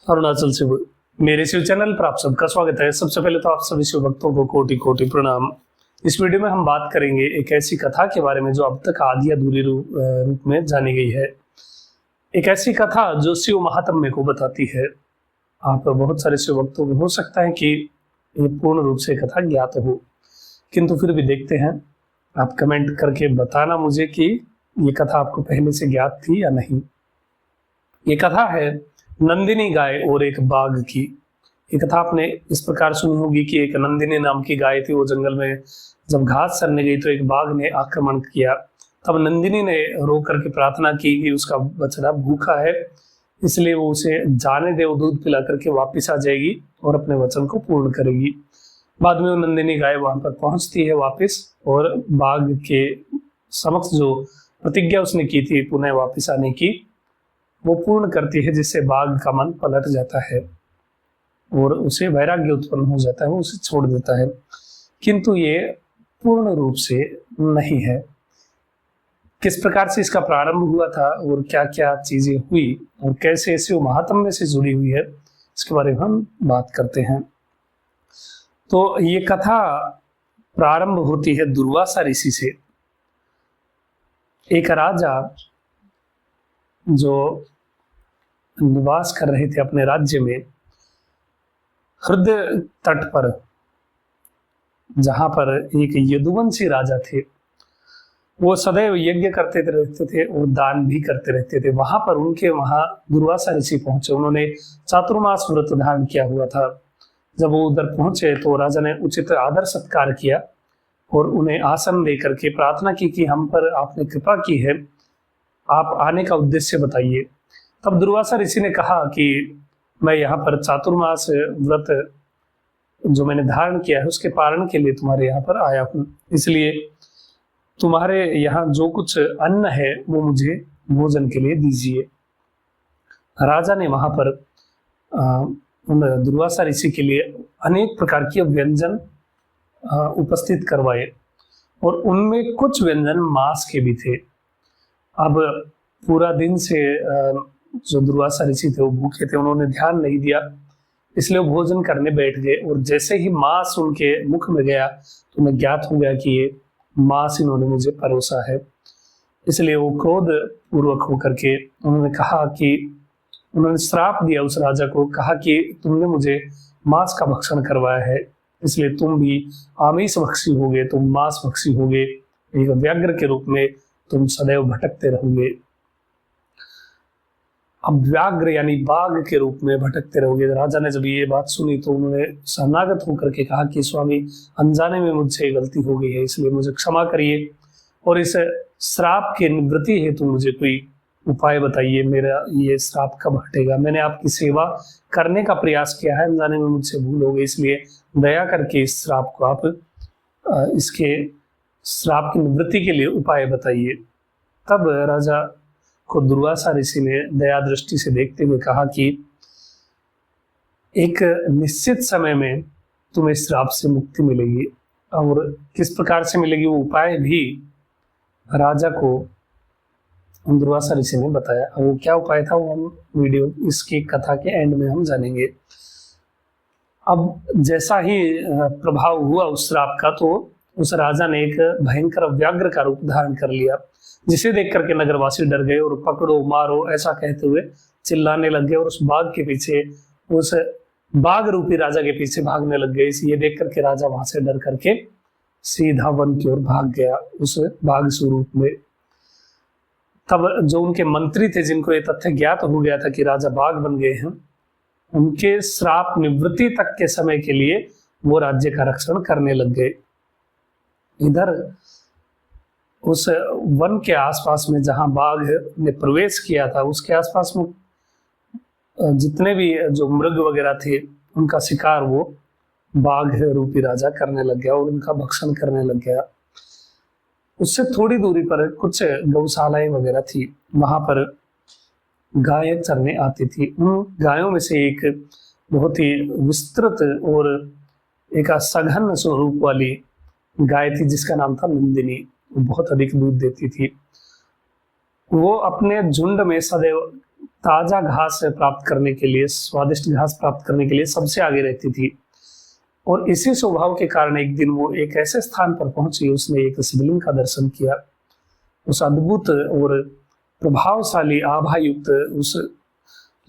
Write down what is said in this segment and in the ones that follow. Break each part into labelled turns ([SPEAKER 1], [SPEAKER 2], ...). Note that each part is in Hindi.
[SPEAKER 1] अरुणाचल से मेरे शिव चैनल पर आप सबका स्वागत है। सबसे पहले तो आप सभी शिव भक्तों को कोटि कोटि प्रणाम। इस वीडियो में हम बात करेंगे एक ऐसी कथा के बारे में जो अब तक आधी अधूरी रूप में जानी गई है। एक ऐसी कथा जो शिव महात्म्य को बताती है। आप बहुत सारे शिव भक्तों में हो सकता है कि ये पूर्ण रूप से कथा ज्ञात हो, किंतु फिर भी देखते हैं। आप कमेंट करके बताना मुझे कि ये कथा आपको पहले से ज्ञात थी या नहीं। ये कथा है नंदिनी गाय और एक बाघ की। ये कथा आपने इस प्रकार सुनी होगी कि एक नंदिनी नाम की गाय थी। वो जंगल में जब घास चरने गई तो एक बाघ ने आक्रमण किया। तब नंदिनी ने रो करके प्रार्थना की कि उसका बछड़ा भूखा है, इसलिए वो उसे जाने दे, वो दूध पिला करके वापिस आ जाएगी और अपने वचन को पूर्ण करेगी। बाद में वो नंदिनी गाय वहां पर पहुंचती है वापिस, और बाघ के समक्ष जो प्रतिज्ञा उसने की थी पुनः वापिस आने की, वो पूर्ण करती है, जिससे बाघ का मन पलट जाता है और उसे वैराग्य उत्पन्न हो जाता है, वो उसे छोड़ देता है। किंतु ये पूर्ण रूप से नहीं है। किस प्रकार से इसका प्रारंभ हुआ था और क्या क्या चीजें हुई और कैसे इसे महात्म्य से जुड़ी हुई है, इसके बारे में हम बात करते हैं। तो ये कथा प्रारंभ होती है दुर्वासा ऋषि से। एक राजा जो निवास कर रहे थे अपने राज्य में, हृदय तट पर, जहां पर एक यदुवंशी राजा थे। वो सदैव यज्ञ करते रहते थे और दान भी करते रहते थे। वहां पर वहां दुर्वासा ऋषि पहुंचे। उन्होंने चातुर्मास व्रत धारण किया हुआ था। जब वो उधर पहुंचे तो राजा ने उचित आदर सत्कार किया और उन्हें आसन देकर के प्रार्थना की कि हम पर आपने कृपा की है, आप आने का उद्देश्य बताइए। तब दुर्वासा ऋषि ने कहा कि मैं यहाँ पर चातुर्मास व्रत जो मैंने धारण किया है उसके पालन के लिए तुम्हारे यहाँ पर आया हूँ, इसलिए तुम्हारे यहाँ जो कुछ अन्न है वो मुझे भोजन के लिए दीजिए। राजा ने वहां पर उन दुर्वासा ऋषि के लिए अनेक प्रकार के व्यंजन उपस्थित करवाए और उनमें कुछ व्यंजन मांस के भी थे। अब पूरा दिन से जो दुर्वासा ऋषि थे वो भूखे थे, उन्होंने ध्यान नहीं दिया, इसलिए वो भोजन करने बैठ गए। और जैसे ही मांस उनके मुख में गया तो उन्हें ज्ञात हो गया कि ये मांस इन्होंने मुझे परोसा है। इसलिए वो क्रोध पूर्वक होकर के उन्होंने कहा कि उन्होंने श्राप दिया उस राजा को, कहा कि तुमने मुझे मांस का भक्षण करवाया है, इसलिए तुम भी आमिष भक्षी होगे, तुम मांस भक्षी होगे, एक व्याघ्र के रूप में तुम सदैव भटकते रहोगे। अब व्याघ्र यानी बाघ के रूप में भटकते रहोगे। राजा ने जब ये बात सुनी तो उन्होंने शरणागत होकर के कहा कि स्वामी, अनजाने में मुझसे गलती हो गई है, इसलिए मुझे क्षमा करिए और इस श्राप की निवृत्ति हेतु मुझे कोई उपाय बताइए। मेरा ये श्राप कब हटेगा? मैंने आपकी सेवा करने का प्रयास किया है, अनजाने में मुझसे भूल हो गई, इसलिए दया करके इस श्राप को आप इसके श्राप की निवृत्ति के लिए उपाय बताइए। तब राजा को दुर्वासा ऋषि ने दया दृष्टि से देखते हुए कहा कि एक निश्चित समय में तुम्हें श्राप से मुक्ति मिलेगी। और किस प्रकार से मिलेगी वो उपाय भी राजा को दुर्वासा ऋषि ने बताया। वो क्या उपाय था वो हम वीडियो इसकी कथा के एंड में हम जानेंगे। अब जैसा ही प्रभाव हुआ उस श्राप का, तो उस राजा ने एक भयंकर व्याघ्र का रूप धारण कर लिया, जिसे देख करके नगरवासी डर गए और पकड़ो मारो ऐसा कहते हुए चिल्लाने लग गए और उस बाघ के पीछे, उस बाघ रूपी राजा के पीछे भागने लग गए। ये देख करके राजा वहां से डर करके सीधा वन की ओर भाग गया उस बाघ स्वरूप में। तब जो उनके मंत्री थे, जिनको ये तथ्य ज्ञात हो गया था कि राजा बाघ बन गए हैं, उनके श्राप निवृत्ति तक के समय के लिए वो राज्य का रक्षण करने लग गए। इधर उस वन के आसपास में जहां बाघ ने प्रवेश किया था, उसके आसपास में जितने भी जो मृग वगैरह थे उनका शिकार वो बाघ रूपी राजा करने लग गया और उनका भक्षण करने लग गया। उससे थोड़ी दूरी पर कुछ गौशालाएं वगैरह थी, वहां पर गायें चरने आती थी। उन गायों में से एक बहुत ही विस्तृत और एक सघन स्वरूप वाली गाय थी, जिसका नाम था नंदिनी। वो बहुत अधिक दूध देती थी। वो अपने झुंड में सदैव ताजा घास प्राप्त करने के लिए, स्वादिष्ट घास प्राप्त करने के लिए सबसे आगे रहती थी। और इसी स्वभाव के कारण एक दिन वो एक ऐसे स्थान पर पहुंची, उसने एक शिवलिंग का दर्शन किया। उस अद्भुत और प्रभावशाली आभा युक्त उस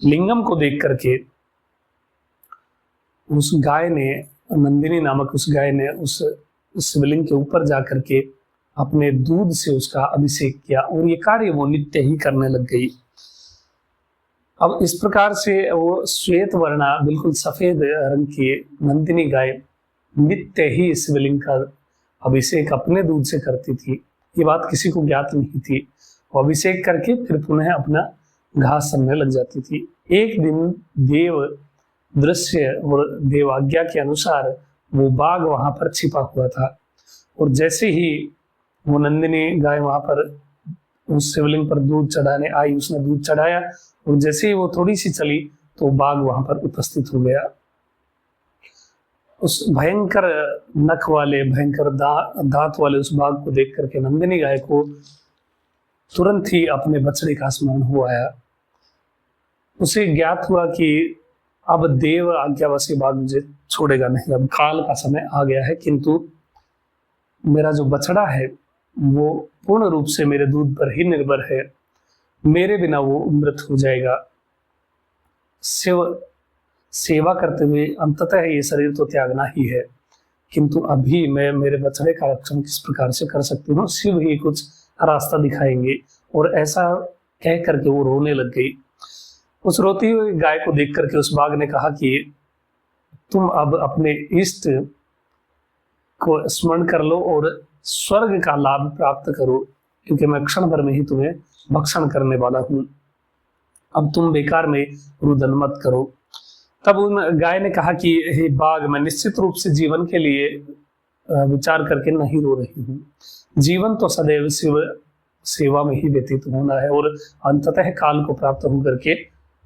[SPEAKER 1] लिंगम को देख करके उस गाय ने, नंदिनी नामक उस गाय ने उस शिवलिंग के ऊपर जाकर के अपने दूध से उसका अभिषेक किया, और ये कार्य वो नित्य ही करने लग गई। अब इस प्रकार से वो श्वेत वर्णा, बिल्कुल सफेद रंग की नंदिनी गाय नित्य ही शिवलिंग का अभिषेक अपने दूध से करती थी। ये बात किसी को ज्ञात नहीं थी। वो अभिषेक करके फिर पुनः अपना घास चरने लग जाती थी। एक दिन देव दृश्य और देव आज्ञा के अनुसार वो बाघ वहां पर छिपा हुआ था, और जैसे ही वो नंदिनी गाय वहां पर उस शिवलिंग पर दूध चढ़ाने आई, उसने दूध चढ़ाया, और जैसे ही वो थोड़ी सी चली तो बाघ वहां पर उपस्थित हो गया। उस भयंकर नख वाले, भयंकर दांत वाले उस बाघ को देख करके नंदिनी गाय को तुरंत ही अपने बछड़े का स्मरण हो आया। उसे ज्ञात हुआ कि अब देव आज्ञावशी बाघ मुझे छोड़ेगा नहीं, अब काल का समय आ गया है, किंतु मेरा जो बछड़ा है वो पूर्ण रूप से मेरे दूध पर ही निर्भर है, मेरे बिना वो मृत हो जाएगा। सेवा करते हुए अंततः ये शरीर तो त्यागना ही है, किंतु अभी मैं मेरे बछड़े का रक्षण किस प्रकार से कर सकती हूँ, शिव ही कुछ रास्ता दिखाएंगे। और ऐसा कह करके वो रोने लग गई। उस रोती हुई गाय को देख करके उस बाघ ने कहा कि तुम अब अपने इष्ट को स्मरण कर लो और स्वर्ग का लाभ प्राप्त करो, क्योंकि मैं क्षण भर में ही तुम्हें भक्षण करने वाला हूं। अब तुम बेकार में रुदन मत करो। तब उन गाय ने कहा कि हे बाघ, मैं निश्चित रूप से जीवन के लिए विचार करके नहीं रो रही हूँ। जीवन तो सदैव शिव सेवा में ही व्यतीत होना है, और अंततः काल को प्राप्त होकर के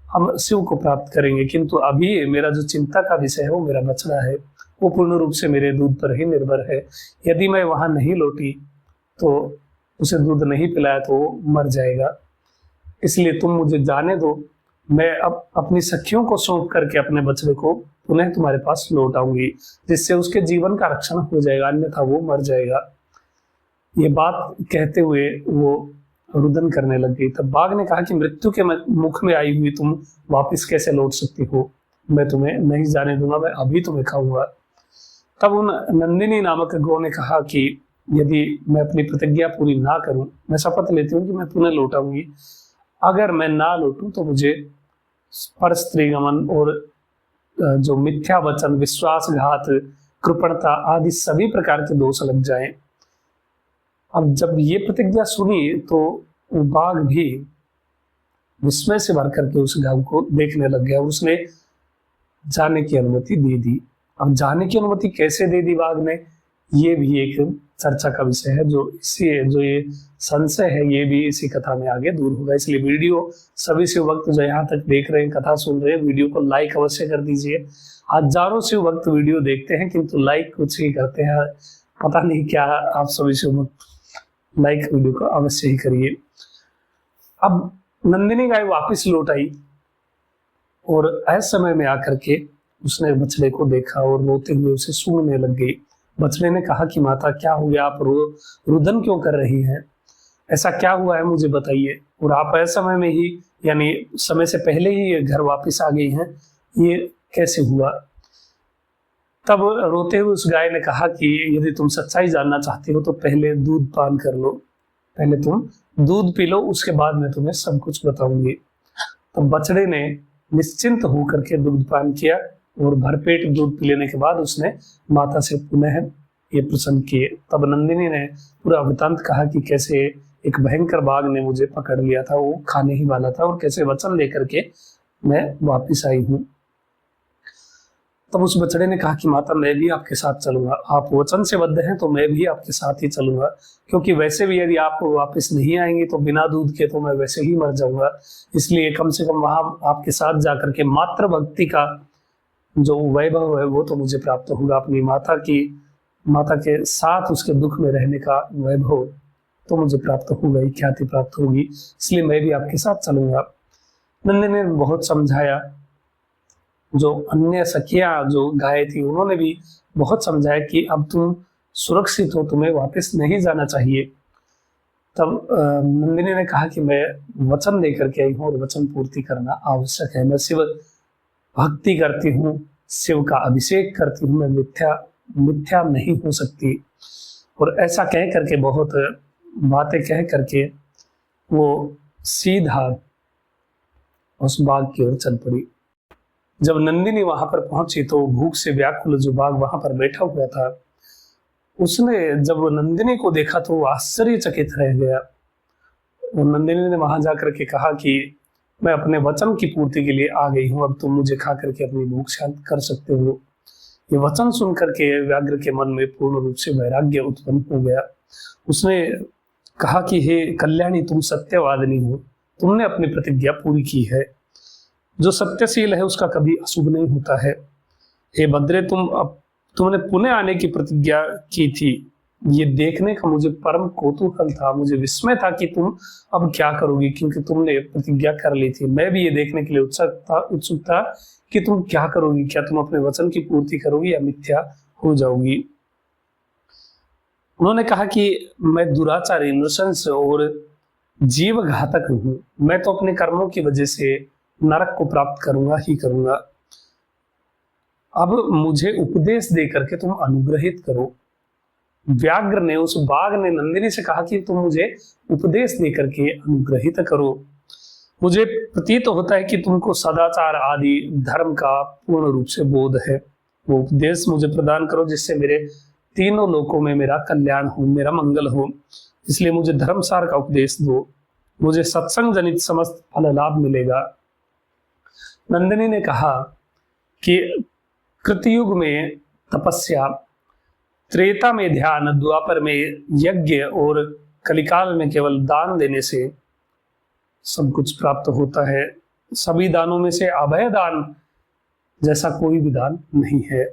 [SPEAKER 1] हम शिव को प्राप्त करेंगे। किंतु अभी मेरा जो चिंता का विषय है वो मेरा बछड़ा है, वो पूर्ण रूप से मेरे दूध पर ही निर्भर है। यदि मैं वहां नहीं लौटी तो उसे दूध नहीं पिलाया तो वो मर जाएगा। इसलिए तुम मुझे जाने दो, मैं अब अपनी सखियों को सौंप करके अपने बछड़े को पुनः तुम्हारे पास लौट आऊंगी, जिससे उसके जीवन का रक्षण हो जाएगा, अन्यथा वो मर जाएगा। ये बात कहते हुए वो रुदन करने लग गई। तब बाघ ने कहा कि मृत्यु के मुख में आई हुई तुम वापस कैसे लौट सकती हो, मैं तुम्हें नहीं जाने दूंगा, मैं अभी तुम्हें खाऊंगा। तब उन नंदिनी नामक गौ ने कहा कि यदि मैं अपनी प्रतिज्ञा पूरी ना करूं, मैं शपथ लेती हूँ कि मैं पुनः लौटाऊंगी। अगर मैं ना लौटूं तो मुझे पर स्त्रीगमन और जो मिथ्या वचन, विश्वासघात, कृपणता आदि सभी प्रकार के दोष लग जाएं। अब जब ये प्रतिज्ञा सुनी तो वो बाघ भी विस्मय से भर करके उस गाय को देखने लग गया। उसने जाने की अनुमति दे दी। अब जाने की अनुमति कैसे दे दी बाघ ने, ये भी एक चर्चा का विषय है। जो ये संशय है ये भी इसी कथा में आगे दूर होगा। इसलिए वीडियो सभी शिव भक्त जो यहाँ तक देख रहे हैं, कथा सुन रहे हैं, वीडियो को लाइक अवश्य कर दीजिए। हजारों शिव भक्त वीडियो देखते हैं किंतु लाइक कुछ ही करते हैं, पता नहीं क्या। आप सभी शिव भक्त लाइक वीडियो को अवश्य ही करिए। अब नंदिनी गाय वापस लौट आई और ऐसे समय में आकर के उसने बछड़े को देखा और रोते हुए उसे सूंघने लग गई। बछड़े ने कहा कि माता क्या हो गया, आप रुदन क्यों कर रही हैं, ऐसा क्या हुआ है मुझे बताइए। और आप ऐसे समय में ही, यानी समय से पहले ही घर वापस आ गई हैं, ये कैसे हुआ। तब रोते हुए उस गाय ने कहा कि यदि तुम सच्चाई जानना चाहते हो तो पहले दूध पान कर लो, पहले तुम दूध पी लो, उसके बाद मैं तुम्हें सब कुछ बताऊंगी। तब बछड़े ने निश्चिंत होकर के दूध पान किया और भरपेट दूध पी लेने के बाद उसने माता से पुनः ये प्रश्न किए। तब नंदिनी ने पूरा वृतांत कहा कि कैसे एक भयंकर बाघ ने मुझे पकड़ लिया था, वो खाने ही वाला था, और कैसे वचन लेकर के मैं वापिस आई हूँ। तब उस बछड़े ने कहा कि माता मैं भी आपके साथ चलूंगा, आप वचन से बद्ध हैं तो मैं भी आपके साथ ही चलूंगा, क्योंकि वैसे भी यदि आप वापस नहीं आएंगे तो बिना दूध के तो मैं वैसे ही मर जाऊंगा। इसलिए कम से कम वहां आपके साथ जाकर के मातृ भक्ति का जो वैभव है वो तो मुझे प्राप्त होगा, अपनी माता के साथ उसके दुख में रहने का वैभव तो मुझे प्राप्त होगा ही, ख्याति प्राप्त होगी, इसलिए मैं भी आपके साथ चलूंगा। नंदिनी ने बहुत समझाया, जो अन्य सखियां जो गाय थी उन्होंने भी बहुत समझाया कि अब तुम सुरक्षित हो, तुम्हें वापस नहीं जाना चाहिए। तब नंदिनी ने कहा कि मैं वचन देकर के आई हूँ और वचन पूर्ति करना आवश्यक है। मैं शिव भक्ति करती हूँ, शिव का अभिषेक करती हूँ, मैं मिथ्या मिथ्या नहीं हो सकती। और ऐसा कह करके, बहुत बातें कह करके वो सीधा उस बाघ की ओर चल पड़ी। जब नंदिनी वहां पर पहुंची तो भूख से व्याकुल जो बाघ वहां पर बैठा हुआ था, उसने जब नंदिनी को देखा तो वो आश्चर्यचकित रह गया। और नंदिनी ने वहां जाकर के कहा कि मैं अपने वचन की पूर्ति के लिए आ गई हूँ, अब तुम मुझे खा करके अपनी भूख शांत कर सकते हो। ये वचन सुन करके व्याघ्र के मन में पूर्ण रूप से वैराग्य उत्पन्न हो गया। उसने कहा कि हे कल्याणी, तुम सत्यवादिनी हो, तुमने अपनी प्रतिज्ञा पूरी की है। जो सत्यशील है उसका कभी अशुभ नहीं होता है। हे भद्रे, तुमने पुनः आने की प्रतिज्ञा की थी, ये देखने का मुझे परम कौतूहल था, मुझे विस्मय था कि तुम अब क्या करोगी, क्योंकि तुमने प्रतिज्ञा कर ली थी। मैं भी ये देखने के लिए उत्सुक था कि तुम क्या करोगी, क्या तुम अपने वचन की पूर्ति करोगी या मिथ्या हो जाओगी। उन्होंने कहा कि मैं दुराचारी, नृशंस और जीव घातक हूं, मैं तो अपने कर्मों की वजह से नरक को प्राप्त करूंगा ही करूंगा। अब मुझे उपदेश दे करके तुम अनुग्रहित करो। व्याघ्र ने, उस बाघ ने नंदिनी से कहा कि तुम मुझे उपदेश दे करके अनुग्रहित करो। मुझे प्रतीत होता है कि तुमको सदाचार आदि धर्म का पूर्ण रूप से बोध है। वो उपदेश मुझे प्रदान करो जिससे मेरे तीनों लोकों में मेरा कल्याण हो, मेरा मंगल हो। इसलिए मुझे धर्मसार का उपदेश दो, मुझे सत्संग जनित समस्त फल लाभ मिलेगा। नंदिनी ने कहा कि कृतयुग में तपस्या, त्रेता में ध्यान, द्वापर में यज्ञ और कलिकाल में केवल दान देने से सब कुछ प्राप्त होता है। सभी दानों में से अभय दान जैसा कोई भी दान नहीं है।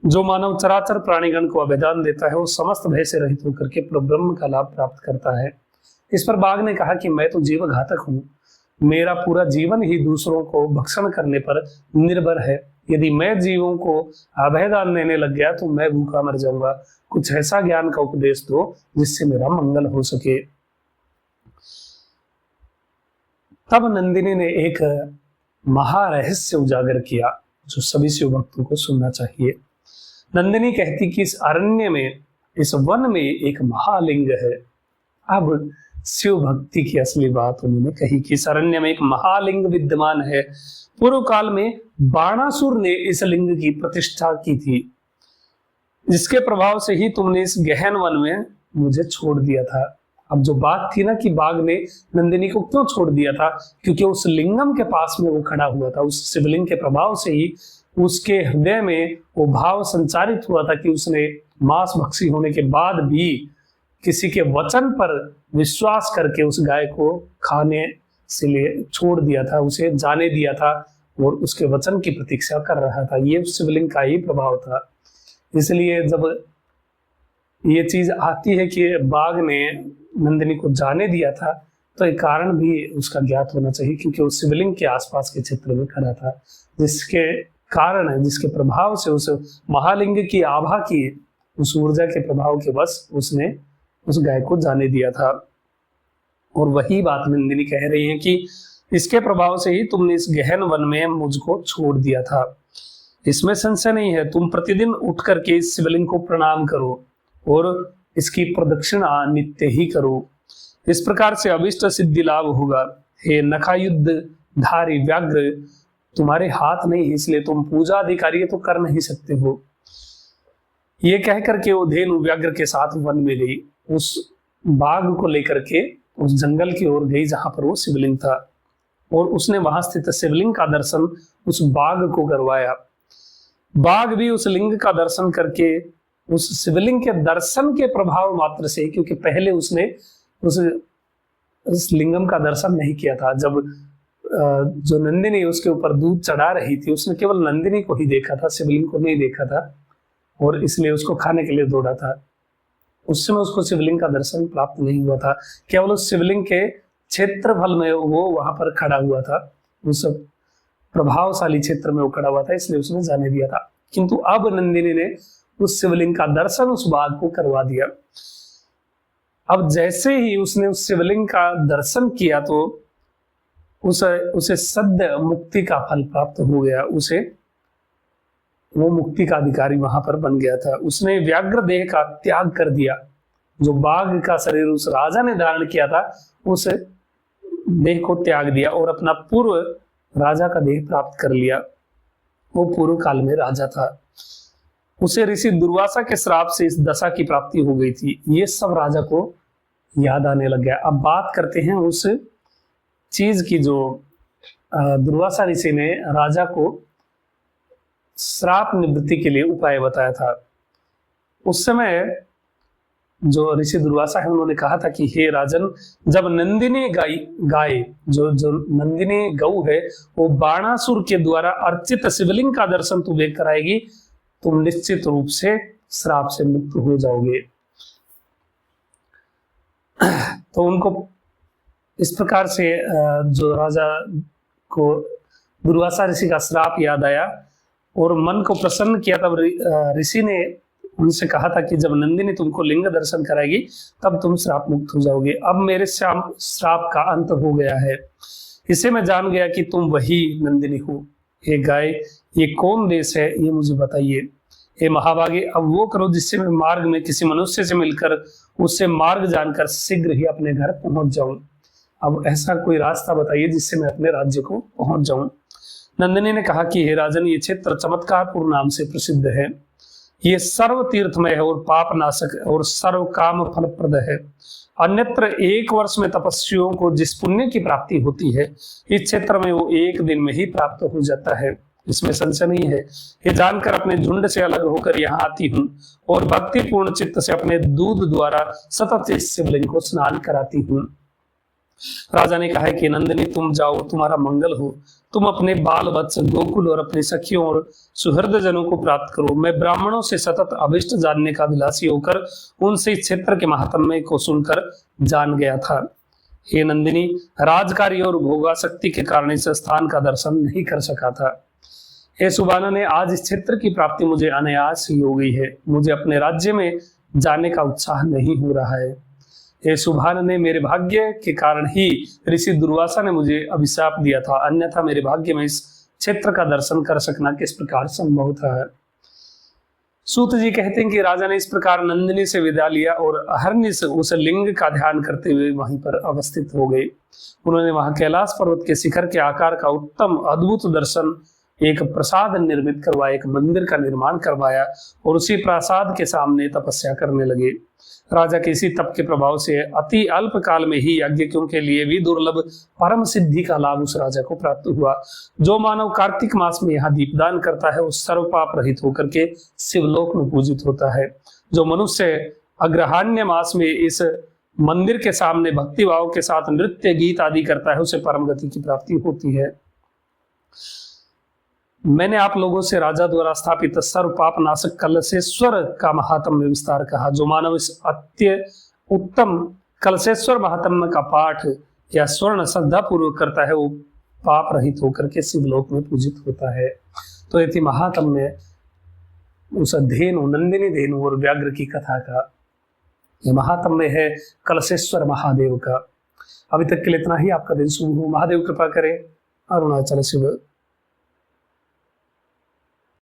[SPEAKER 1] जो मानव चराचर प्राणीगण को अभयदान देता है वो समस्त भय से रहित होकर के ब्रह्म का लाभ प्राप्त करता है। इस पर बाघ ने कहा कि मैं तो जीव घातक हूँ, मेरा पूरा जीवन ही दूसरों को भक्षण करने पर निर्भर है। यदि मैं जीवों को अभयदान देने लग गया तो मैं भूखा मर जाऊंगा। कुछ ऐसा ज्ञान का उपदेश दो जिससे मेरा मंगल हो सके। तब नंदिनी ने एक महारहस्य उजागर किया जो सभी शिव भक्तों को सुनना चाहिए। नंदिनी कहती कि इस अरण्य में, इस वन में एक महालिंग है। अब शिव भक्ति की असली बात उन्होंने कही कि इस अरण्य में एक महालिंग विद्यमान है। पूर्व काल में बाणासुर ने इस लिंग की प्रतिष्ठा की थी, जिसके प्रभाव से ही तुमने इस गहन वन में मुझे छोड़ दिया था। अब जो बात थी ना कि बाघ ने नंदिनी को क्यों छोड़ दिया था, क्योंकि उस लिंगम के पास में वो खड़ा हुआ था। उस शिवलिंग के प्रभाव से ही उसके हृदय में वो भाव संचारित हुआ था कि उसने मांस भक्षी होने के बाद भी किसी के वचन पर विश्वास करके उस गाय को खाने से लिए छोड़ दिया था, उसे जाने दिया था और उसके वचन की प्रतीक्षा कर रहा था। ये शिवलिंग का ही प्रभाव था। इसलिए जब ये चीज आती है कि बाघ ने नंदिनी को जाने दिया था तो एक कारण भी उसका ज्ञात होना चाहिए, क्योंकि उस शिवलिंग के आसपास के क्षेत्र में खड़ा था, जिसके कारण, जिसके प्रभाव से, उस महालिंग की आभा की, उस ऊर्जा के प्रभाव के बस उसने उस गाय को जाने दिया था। और वही बात नंदिनी कह रही है कि इसके प्रभाव से ही तुमने इस गहन वन में मुझको छोड़ दिया था। इसमें संशय नहीं है। तुम प्रतिदिन उठ करके इस शिवलिंग को प्रणाम करो और इसकी प्रदक्षिणा नित्य ही करो। इस प्रकार से अभिष्ट सिद्धि लाभ होगा। हे नखायुद्ध धारी व्याघ्र, तुम्हारे हाथ नहीं, इसलिए तुम पूजा अधिकारी तो कर नहीं सकते हो। ये कह करके वो धेनु व्याघ्र के साथ वन में गई, उस बाघ को लेकर के उस जंगल की ओर गई जहां पर वो शिवलिंग था, और उसने वहां स्थित शिवलिंग का दर्शन उस बाघ को करवाया। बाघ भी उस लिंग का दर्शन करके, उस शिवलिंग के दर्शन के प्रभाव मात्र से, क्योंकि पहले उसने उस लिंगम का दर्शन नहीं किया था, जब जो नंदिनी उसके ऊपर दूध चढ़ा रही थी उसने केवल नंदिनी को ही देखा था, शिवलिंग को नहीं देखा था, और इसलिए उसको खाने के लिए दौड़ा था। उस समय उसको शिवलिंग का दर्शन प्राप्त नहीं हुआ था, केवल उस शिवलिंग के क्षेत्रफल में वो वहां पर खड़ा हुआ था। उस प्रभावशाली क्षेत्र में वो खड़ा हुआ था, इसलिए उसने जाने दिया था। किंतु अब नंदिनी ने उस शिवलिंग का दर्शन उस बाघ को करवा दिया। अब जैसे ही उसने उस शिवलिंग का दर्शन किया तो उसे सद्य मुक्ति का फल प्राप्त हो गया, उसे वो मुक्ति का अधिकारी वहां पर बन गया था। उसने व्याघ्र देह का त्याग कर दिया, जो बाघ का शरीर उस राजा ने धारण किया था उस देह को त्याग दिया और अपना पूर्व राजा का देह प्राप्त कर लिया। वो पूर्व काल में राजा था। उसे ऋषि दुर्वासा के श्राप से इस दशा की प्राप्ति हो गई थी। ये सब राजा को याद आने लग गया। अब बात करते हैं उस चीज की जो दुर्वासा ऋषि ने राजा को श्राप निवृत्ति के लिए उपाय बताया था। उस समय जो ऋषि दुर्वासा है उन्होंने कहा था कि हे राजन, जब नंदिनी गाय जो नंदिनी गौ है वो बाणासुर के द्वारा अर्चित शिवलिंग का दर्शन तुम्हें कराएगी, तुम निश्चित रूप से श्राप से मुक्त हो जाओगे। तो उनको इस प्रकार से जो राजा को दुर्वासा ऋषि का श्राप याद आया और मन को प्रसन्न किया। तब ऋषि ने उनसे कहा था कि जब नंदिनी तुमको लिंग दर्शन कराएगी तब तुम श्राप मुक्त हो जाओगे। अब मेरे श्राप का अंत हो गया है, इसे मैं जान गया कि तुम वही नंदिनी हो। हे गाय, ये कौन देश है ये मुझे बताइए। हे महाभागे, अब वो करो जिससे मैं मार्ग में किसी मनुष्य से मिलकर उससे मार्ग जानकर शीघ्र ही अपने घर पहुंच जाऊं। अब ऐसा कोई रास्ता बताइए जिससे मैं अपने राज्य को पहुंच जाऊं। नंदिनी ने कहा कि हे राजन, ये क्षेत्र चमत्कारपुर नाम से प्रसिद्ध है। ये सर्व तीर्थमय है और पाप नाशक है और सर्व काम फलप्रद है। अन्यत्र 1 वर्ष में तपस्वियों को जिस पुण्य की प्राप्ति होती है, इस क्षेत्र में वो 1 दिन में ही प्राप्त हो जाता है, इसमें संशय नहीं है। ये जानकर अपने झुंड से अलग होकर यहाँ आती हूँ और भक्ति पूर्ण चित्त से अपने दूध द्वारा सतत इस शिवलिंग को स्नान कराती हूँ। राजा ने कहा है कि नंदिनी तुम जाओ, तुम्हारा मंगल हो। तुम अपने बाल वत्स गोकुल और अपने सखियों और सुहृद जनों को प्राप्त करो। मैं ब्राह्मणों से सतत अभिष्ट जानने का अभिलाषी होकर उनसे इस क्षेत्र के महात्म्य को सुनकर जान गया था। हे नंदिनी, राजकार्य और भोगासक्ति के कारण इस स्थान का दर्शन नहीं कर सका था। हे सुबाना ने, आज इस क्षेत्र की प्राप्ति मुझे अनायास ही हो गई है। मुझे अपने राज्य में जाने का उत्साह नहीं हो रहा है। हे सुभान ने, मेरे भाग्य के कारण ही ऋषि दुर्वासा ने मुझे अभिशाप दिया था, अन्यथा मेरे भाग्य में इस क्षेत्र का दर्शन कर सकना किस प्रकार संभव था। सूत जी कहते हैं कि राजा ने इस प्रकार नंदिनी से विदा लिया और अहर्निश उस लिंग का ध्यान करते हुए वहीं पर अवस्थित हो गए। उन्होंने वहां कैलाश पर्वत के शिखर के आकार का उत्तम अद्भुत दर्शन, एक प्रसाद निर्मित करवाया, एक मंदिर का निर्माण करवाया और उसी प्रासाद के सामने तपस्या करने लगे। राजा के इसी तप के प्रभाव से अति अल्प काल में ही यज्ञों के लिए भी दुर्लभ परम सिद्धि का लाभ उस राजा को प्राप्त हुआ। जो मानव कार्तिक मास में यहाँ दीपदान करता है, वो सर्व पाप रहित होकर के शिवलोक में पूजित होता है। जो मनुष्य अग्रहाण्य मास में इस मंदिर के सामने भक्ति भाव के साथ नृत्य गीत आदि करता है, उसे परम गति की प्राप्ति होती है। मैंने आप लोगों से राजा द्वारा स्थापित सर्व पाप नाशक कलशेश्वर का महात्म्य विस्तार कहा। जो मानव इस अत्य उत्तम कलशेश्वर महात्म्य का पाठ या स्वर्ण श्रद्धा पूर्वक करता है, वो पाप रहित होकर के शिवलोक में पूजित होता है। तो ये थी महात्म्य उस धेनु, नंदिनी धेनु और व्याघ्र की कथा का। ये महात्म्य है कलशेश्वर महादेव का। अभी तक के लिए इतना ही। आपका दिन शुभ हो। महादेव कृपा करे। अरुणाचल शिव।